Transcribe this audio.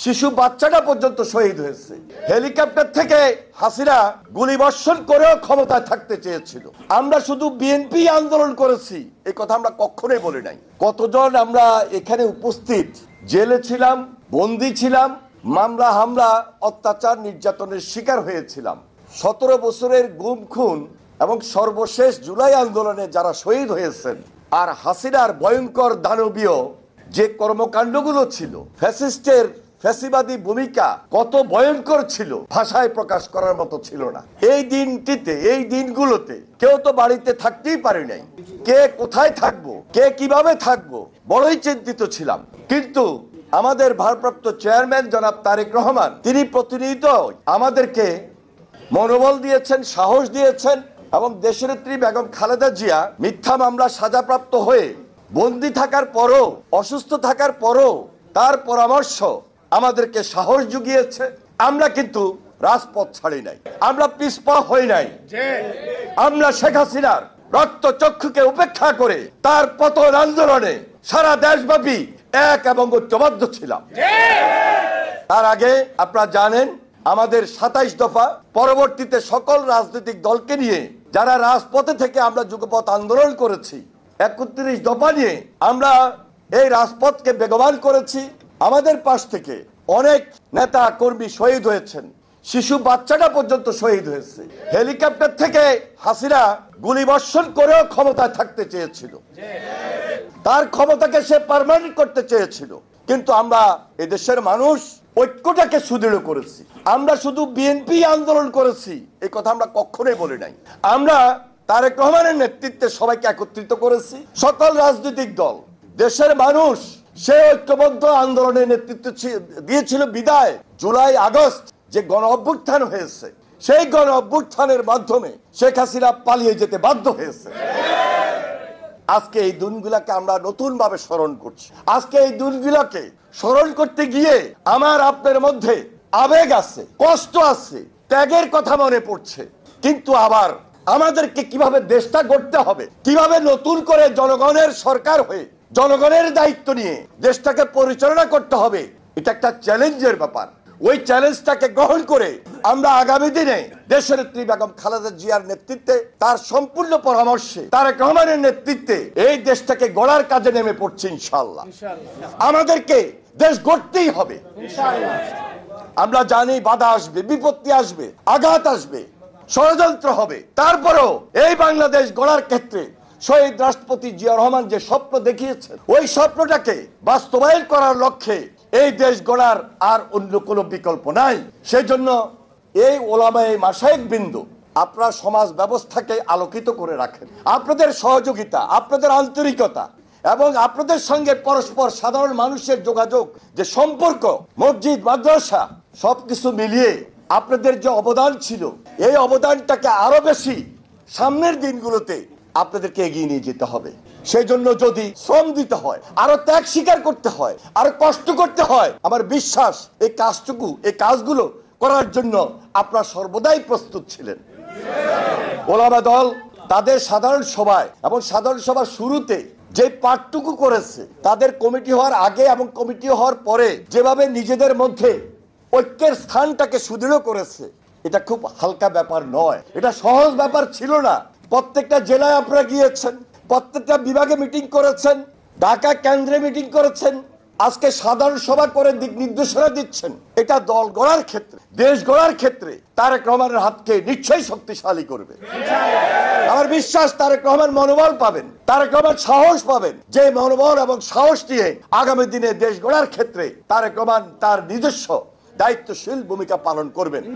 শিশু বাচ্চাটা পর্যন্ত শহীদ হয়েছে। হেলিকপ্টার থেকে হাসিনা গুলিবর্ষণ করেও ক্ষমতায় থাকতে চেয়েছিল। আমরা শুধু বিএনপি আন্দোলন করেছি এই কথা আমরা কখনোই বলি নাই। কতজন আমরা এখানে উপস্থিত জেলে ছিলাম, বন্দী ছিলাম, মামলা হামলা অত্যাচার নির্যাতনের শিকার হয়েছিলাম। 17 বছরের গুম খুন এবং সর্বশেষ জুলাই আন্দোলনে যারা শহীদ হয়েছেন, আর হাসিনার ভয়ঙ্কর দানবীয় যে কর্মকাণ্ডগুলো ছিল, ফ্যাসিস্টের ফ্যাসিবাদী ভূমিকা কত ভয়ঙ্কর ছিল ভাষায় প্রকাশ করার মতো ছিল না। এই দিনটিতে, এই দিনগুলোতে কেউ তো বাড়িতে থাকতেই পারে নাই। কে কোথায় থাকবো, কে কিভাবে থাকবো, বড়ই চিন্তিত ছিলাম। কিন্তু আমাদের ভারপ্রাপ্ত চেয়ারম্যান জনাব তারেক রহমান তিনি প্রতিনিয়ত আমাদেরকে মনোবল দিয়েছেন, সাহস দিয়েছেন এবং দেশনেত্রী বেগম খালেদা জিয়া মিথ্যা মামলা সাজাপ্রাপ্ত হয়ে বন্দী থাকার পরও, অসুস্থ থাকার পরও তার পরামর্শ আমাদেরকে সাহস জুগিয়েছে। আমরা কিন্তু রাজপথ ছাড়ি নাই, আমরা পিছপা হই নাই। আমরা শেখ হাসিনার রক্ত চক্ষুকে উপেক্ষা করে তার পতন আন্দোলনে সারা দেশব্যাপী এক এবং ঐক্যবদ্ধ ছিলাম। তার আগে আপনারা জানেন আমাদের 27 দফা, পরবর্তীতে সকল রাজনৈতিক দলকে নিয়ে যারা রাজপথে থেকে আমরা যুগপথ আন্দোলন করেছি, 31 দফা নিয়ে আমরা এই রাজপথকে বেগবান করেছি। আমাদের পাশ থেকে অনেক নেতা কর্মী শহীদ হয়েছেন, শিশু বাচ্চাটা পর্যন্ত শহীদ হয়েছে। হেলিকপ্টার থেকে হাসিনা গুলিবর্ষণ করেও ক্ষমতায় থাকতে চেয়েছিল, তার ক্ষমতাকে সে পার্মানেন্ট করতে চেয়েছিল। কিন্তু আমরা এদেশের মানুষ ঐক্যটাকে সুদৃঢ় করেছি। আমরা শুধু বিএনপি আন্দোলন করেছি এই কথা আমরা কখনোই বলি নাই। আমরা তারেক রহমানের নেতৃত্বে সবাইকে একত্রিত করেছি, সকল রাজনৈতিক দল, দেশের মানুষ সে ঐক্যবদ্ধ আন্দোলনের নেতৃত্ব দিয়েছিল। বিদায় জুলাই আগস্ট যে গণ অভ্যুত্থান হয়েছে, সেই গণ অভ্যুত্থানের মাধ্যমে শেখ হাসিনা পালিয়ে যেতে বাধ্য হয়েছে। আজকে এই দিনগুলোকে আমরা নতুন ভাবে স্মরণ করছি। আজকে এই দিনগুলোকে স্মরণ করতে গিয়ে আমার আপনার মধ্যে আবেগ আছে, কষ্ট আছে, ত্যাগের কথা মনে পড়ছে। কিন্তু আবার আমাদেরকে কিভাবে দেশটা গড়তে হবে, কিভাবে নতুন করে জনগণের সরকার হয়ে জনগণের দায়িত্ব নিয়ে দেশটাকে পরিচালনা করতে হবে, এটা একটা চ্যালেঞ্জের ব্যাপার। ওই চ্যালেঞ্জটাকে গ্রহণ করে আমরা আগামী দিনে দেশনেত্রী বেগম খালেদা জিয়ার নেতৃত্বে, তার সম্পূর্ণ পরামর্শে, তারেক রহমানের নেতৃত্বে এই দেশটাকে গড়ার কাজে নেমে পড়ছি ইনশাআল্লাহ। আমাদেরকে দেশ গড়তেই হবে। আমরা জানি বাধা আসবে, বিপত্তি আসবে, আঘাত আসবে, ষড়যন্ত্র হবে। তারপরেও এই বাংলাদেশ গড়ার ক্ষেত্রে শহীদ রাষ্ট্রপতি জিয়া রহমান যে স্বপ্ন দেখিয়েছেন, ওই স্বপ্নটাকে বাস্তবায়ন করার লক্ষ্যে এই দেশ গড়ার আর অন্য কোনো বিকল্প নাই। সেই জন্য এই ওলামায়ে মাশায়েখ বিন্দু আপনারা সমাজ ব্যবস্থাকে আলোকিত করে রাখেন। আপনাদের সহযোগিতা, আপনাদের আন্তরিকতা এবং আপনাদের সঙ্গে পরস্পর সাধারণ মানুষের যোগাযোগ, যে সম্পর্ক, মসজিদ, মাদ্রাসা সবকিছু মিলিয়ে আপনাদের যে অবদান ছিল, এই অবদানটাকে আরো বেশি সামনের দিনগুলোতে আপনাদেরকে এগিয়ে নিয়ে যেতে হবে। সেই জন্য যদি শ্রম দিতে হয়, আরো ত্যাগ স্বীকার করতে হয়, আরো কষ্ট করতে হয়, আমার বিশ্বাস এই কাজগুলো করার জন্য আপনারা সর্বদাই প্রস্তুত ছিলেন। ওলামা দল তাদের সাধারণ সভায় এবং সাধারণ সভার শুরুতে যে পাঠটুকু করেছে, তাদের কমিটি হওয়ার আগে এবং কমিটি হওয়ার পরে যেভাবে নিজেদের মধ্যে ঐক্যের স্থানটাকে সুদৃঢ় করেছে, এটা খুব হালকা ব্যাপার নয়, এটা সহজ ব্যাপার ছিল না। প্রত্যেকটা জেলায় আপনারা গিয়েছেন, প্রত্যেকটা বিভাগে মিটিং করেছেন, ঢাকা কেন্দ্রে মিটিং করেছেন, আজকে সাধারণ সভা করে দিক নির্দেশনা দিচ্ছেন। এটা দল গড়ার ক্ষেত্রে, দেশ গড়ার ক্ষেত্রে তারেক রহমানের হাতকে নিশ্চয়ই শক্তিশালী করবে। আমার বিশ্বাস তারেক রহমান মনোবল পাবেন, তারেক রহমান সাহস পাবেন। যে মনোবল এবং সাহস নিয়ে আগামী দিনে দেশ গড়ার ক্ষেত্রে তারেক রহমান তার নিজস্ব দায়িত্বশীল ভূমিকা পালন করবেন।